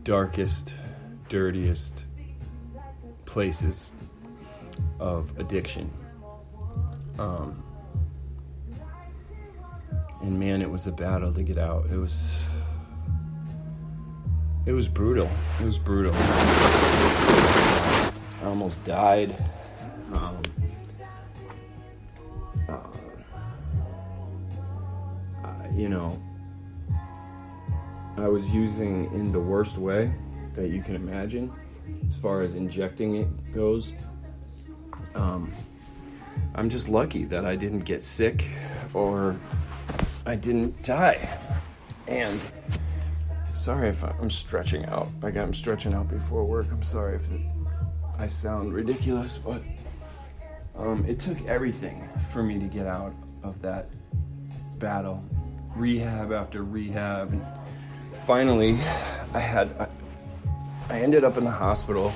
darkest, dirtiest places of addiction. And man, it was a battle to get out. It was brutal. It was brutal. I almost died. I was using in the worst way that you can imagine as far as injecting it goes. I'm just lucky that I didn't get sick or I didn't die. And sorry if I'm stretching out. I'm stretching out before work. I'm sorry if I sound ridiculous, but it took everything for me to get out of that battle. Rehab after rehab. And finally, I ended up in the hospital.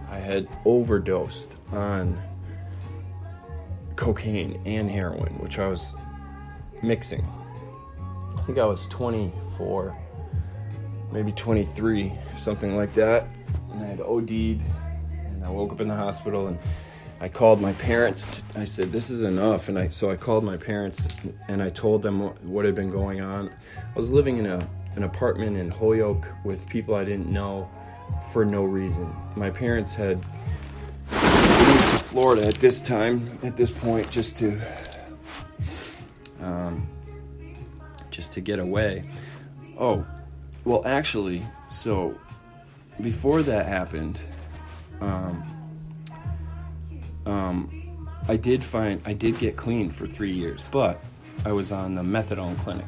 I had overdosed on cocaine and heroin, which I was mixing. I think I was 24, maybe 23, something like that. And I had OD'd, and I woke up in the hospital, and I called my parents. I said, this is enough. And so I called my parents, and I told them what had been going on. I was living in an apartment in Holyoke with people I didn't know for no reason. My parents had moved to Florida at this point, just to get away. Oh, well, actually, so before that happened, I did get clean for 3 years, but I was on the methadone clinic,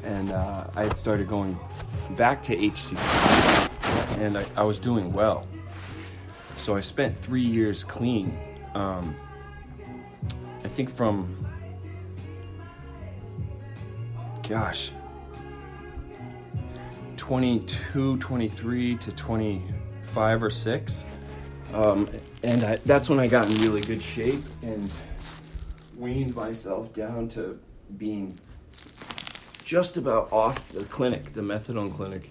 and I had started going back to HCC, and I was doing well. So I spent 3 years clean. I think from 22, 23 to 25 or 6. And that's when I got in really good shape and weaned myself down to being just about off the clinic, the methadone clinic.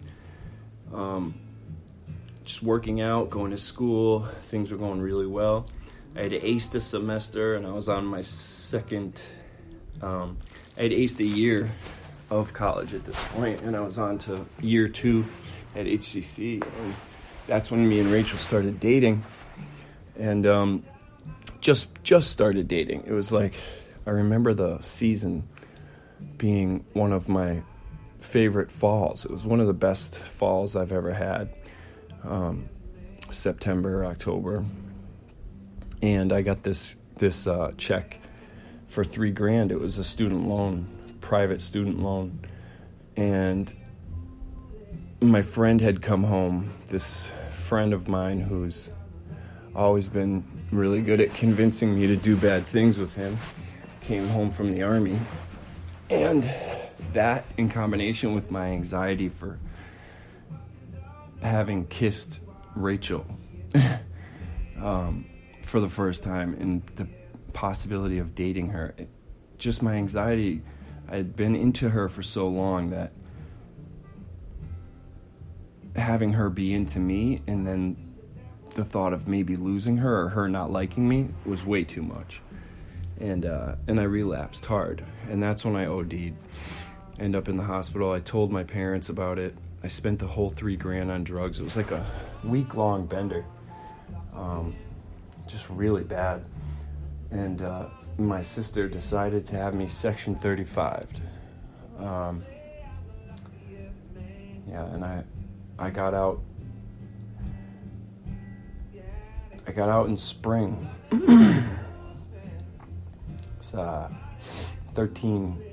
Just working out, going to school, things were going really well. I had aced a semester, and I was on my second, I had aced a year of college at this point, and I was on to year 2 at HCC, and that's when me and Rachel started dating, and just started dating. It was like, I remember the season being one of my favorite falls. It was one of the best falls I've ever had. September, October, and I got this check for $3,000. It was a student loan, private student loan, and my friend had come home. This friend of mine who's always been really good at convincing me to do bad things with him came home from the Army, and that, in combination with my anxiety for having kissed Rachel for the first time and the possibility of dating her, just my anxiety, I had been into her for so long that having her be into me and then the thought of maybe losing her or her not liking me was way too much. And I relapsed hard, and that's when I OD'd. End up in the hospital. I told my parents about it. I spent the whole $3,000 on drugs. It was like a week-long bender, just really bad. And my sister decided to have me Section 35'd. And I got out. I got out in spring. It's 13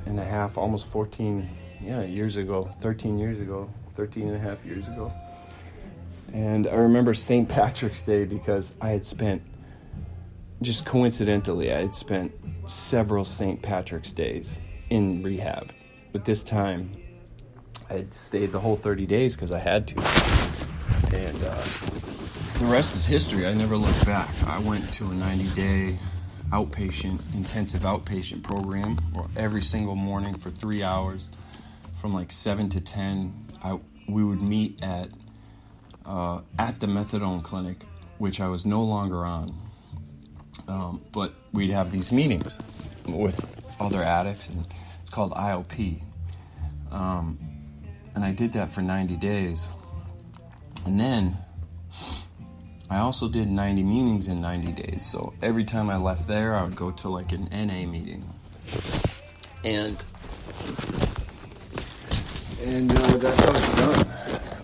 and a half, almost 14 years ago, 13 and a half years ago. And I remember St. Patrick's Day because I had spent, just coincidentally, I had spent several St. Patrick's Days in rehab. But this time, I had stayed the whole 30 days because I had to. And the rest is history. I never looked back. I went to a 90-day intensive outpatient program, or every single morning for 3 hours from like 7 to 10. We would meet at the methadone clinic, which I was no longer on. But we'd have these meetings with other addicts, and it's called IOP. And I did that for 90 days. And then I also did 90 meetings in 90 days. So every time I left there, I would go to like an NA meeting. And that's how it's done,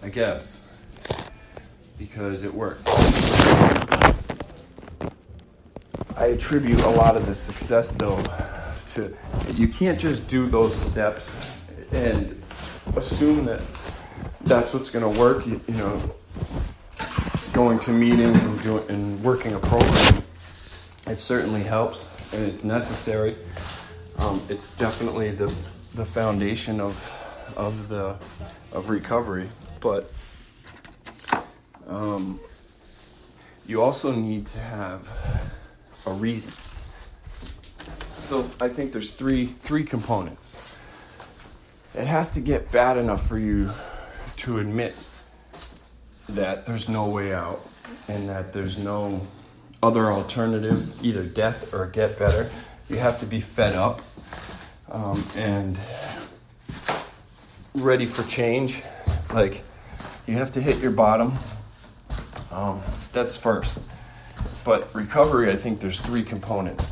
I guess, because it worked. I attribute a lot of the success, though, to you can't just do those steps and assume that that's what's going to work. You know, going to meetings and working a program, it certainly helps and it's necessary. It's definitely the foundation of recovery, but you also need to have a reason. So I think there's three components. It has to get bad enough for you to admit that there's no way out and that there's no other alternative, either death or get better. You have to be fed up and ready for change. Like, you have to hit your bottom. That's first. But recovery, I think there's three components.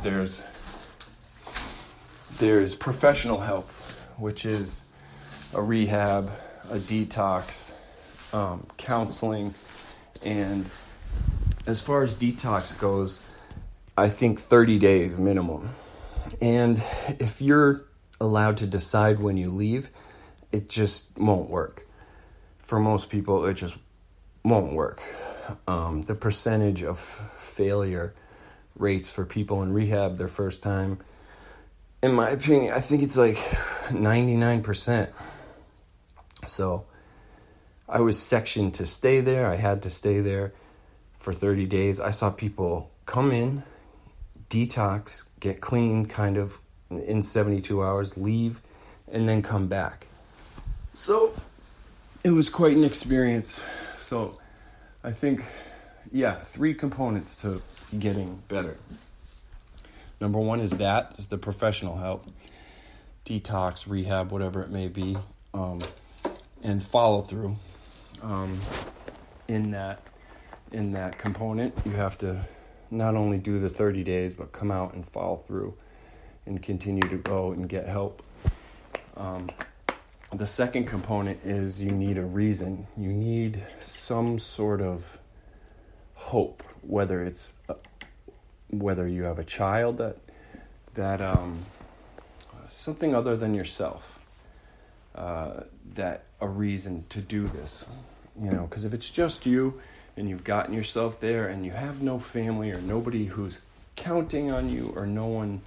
There's professional help, which is a rehab, a detox, counseling, and as far as detox goes, I think 30 days minimum. And if you're allowed to decide when you leave, it just won't work. For most people, it just won't work. The percentage of failure rates for people in rehab their first time, in my opinion, I think it's like 99%. So I was sectioned to stay there. I had to stay there for 30 days. I saw people come in, detox, get clean kind of in 72 hours, leave, and then come back. So it was quite an experience. So I think, three components to getting better. Number one is the professional help, detox, rehab, whatever it may be, and follow through. In that component, you have to not only do the 30 days, but come out and follow through and continue to go and get help. The second component is you need a reason. You need some sort of hope, whether you have a child that something other than yourself, that a reason to do this, because if it's just you and you've gotten yourself there and you have no family or nobody who's counting on you or no one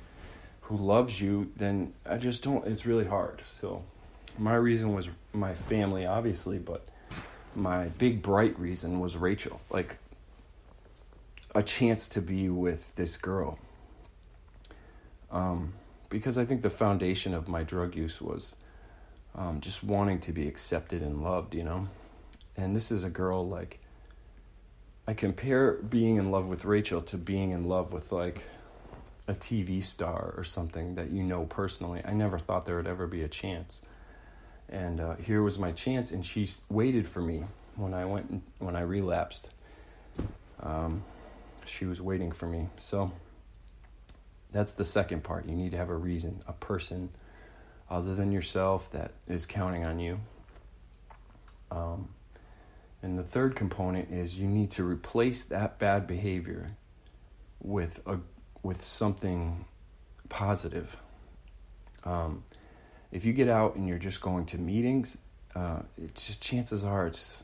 who loves you, then it's really hard. So my reason was my family, obviously, but my big bright reason was Rachel, like a chance to be with this girl. Because I think the foundation of my drug use was just wanting to be accepted and loved, And this is a girl, like, I compare being in love with Rachel to being in love with, like, a TV star or something that personally. I never thought there would ever be a chance. And here was my chance, and she waited for me when I relapsed. She was waiting for me. So that's the second part. You need to have a reason, a person other than yourself that is counting on you. And the third component is you need to replace that bad behavior with something positive. If you get out and you're just going to meetings, it's just chances are it's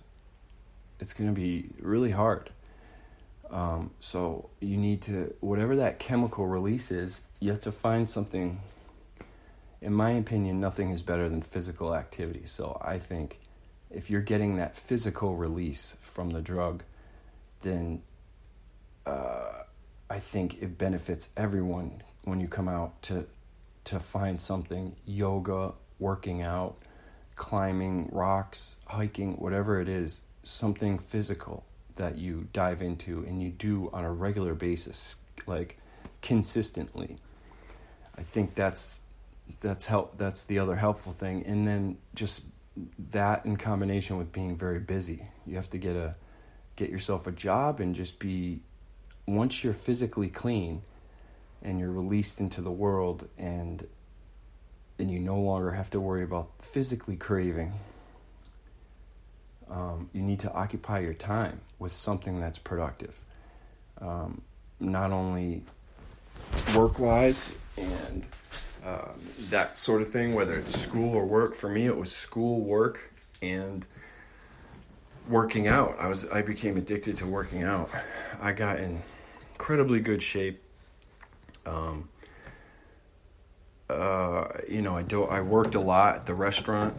going to be really hard. So you need to, whatever that chemical release is, you have to find something. In my opinion, nothing is better than physical activity. So I think if you're getting that physical release from the drug, then I think it benefits everyone when you come out to find something, yoga, working out, climbing rocks, hiking, whatever it is, something physical that you dive into and you do on a regular basis, like consistently. I think that's the other helpful thing. And then just that in combination with being very busy. You have to get yourself a job and just be, once you're physically clean and you're released into the world and you no longer have to worry about physically craving, you need to occupy your time with something that's productive. Not only work-wise and that sort of thing, whether it's school or work. For me, it was school, work, and working out. I became addicted to working out. I got in incredibly good shape. I worked a lot at the restaurant,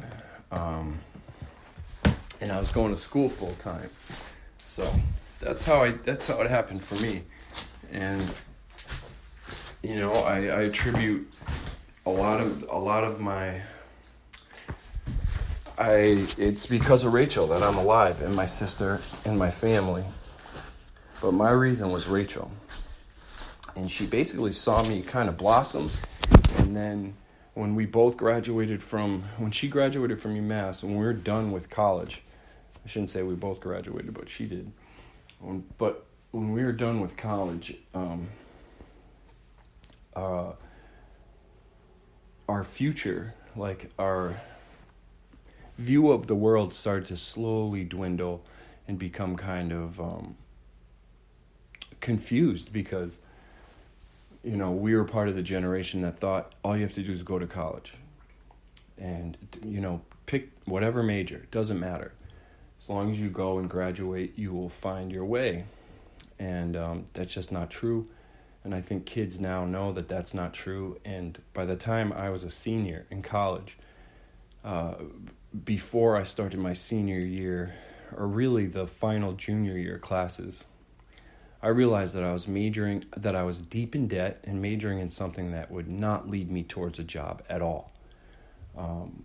and I was going to school full time. So that's how it happened for me. And I attribute a lot of my it's because of Rachel that I'm alive, and my sister and my family. But my reason was Rachel. And she basically saw me kind of blossom. And then when she graduated from UMass, and we were done with college, I shouldn't say we both graduated, but she did. But when we were done with college, our future, like our view of the world, started to slowly dwindle and become kind of confused, because we were part of the generation that thought all you have to do is go to college and pick whatever major, it doesn't matter, as long as you go and graduate you will find your way. And that's just not true. And I think kids now know that that's not true. And by the time I was a senior in college, before I started my senior year, or really the final junior year classes, I realized that I was deep in debt and majoring in something that would not lead me towards a job at all. And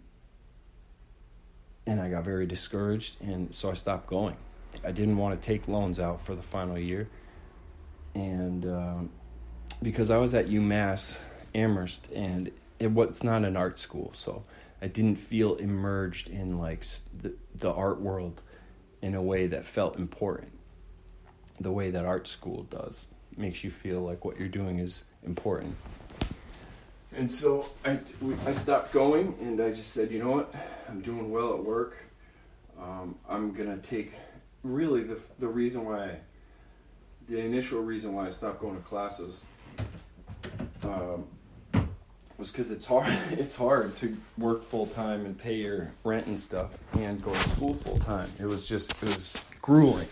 I got very discouraged, and so I stopped going. I didn't want to take loans out for the final year. And because I was at UMass Amherst, and it's not an art school, so I didn't feel immersed in like the art world in a way that felt important. The way that art school does makes you feel like what you're doing is important. And so I stopped going, and I just said, you know what, I'm doing well at work. I'm gonna take, really the initial reason why I stopped going to classes was because it's hard to work full time and pay your rent and stuff and go to school full time. It was grueling.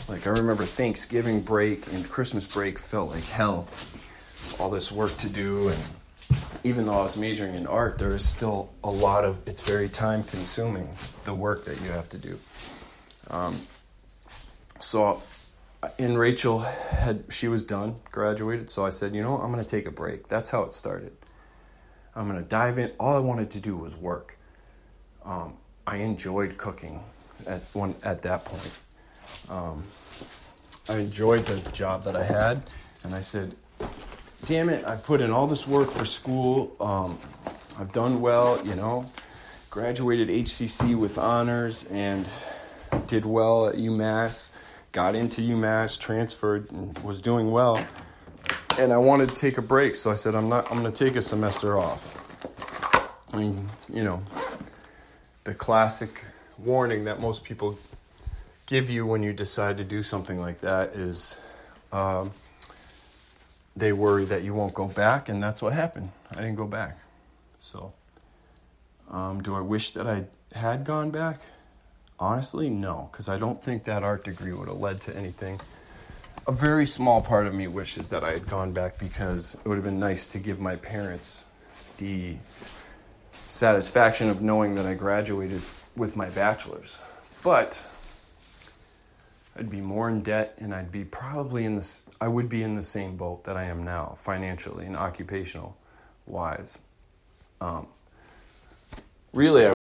Like, I remember Thanksgiving break and Christmas break felt like hell. All this work to do, and even though I was majoring in art, there is still it's very time consuming, the work that you have to do. And Rachel she was done, graduated, so I said, I'm going to take a break. That's how it started. I'm going to dive in. All I wanted to do was work. I enjoyed cooking at that point. I enjoyed the job that I had, and I said, damn it, I've put in all this work for school. I've done well, graduated HCC with honors and did well at UMass, got into UMass, transferred, and was doing well. And I wanted to take a break, so I said, I'm going to take a semester off. I mean, the classic warning that most people give you when you decide to do something like that is they worry that you won't go back, and that's what happened. I didn't go back. So do I wish that I had gone back? Honestly, no, because I don't think that art degree would have led to anything. A very small part of me wishes that I had gone back, because it would have been nice to give my parents the satisfaction of knowing that I graduated with my bachelor's. But I'd be more in debt, and I'd be probably I would be in the same boat that I am now, financially and occupational wise. Really,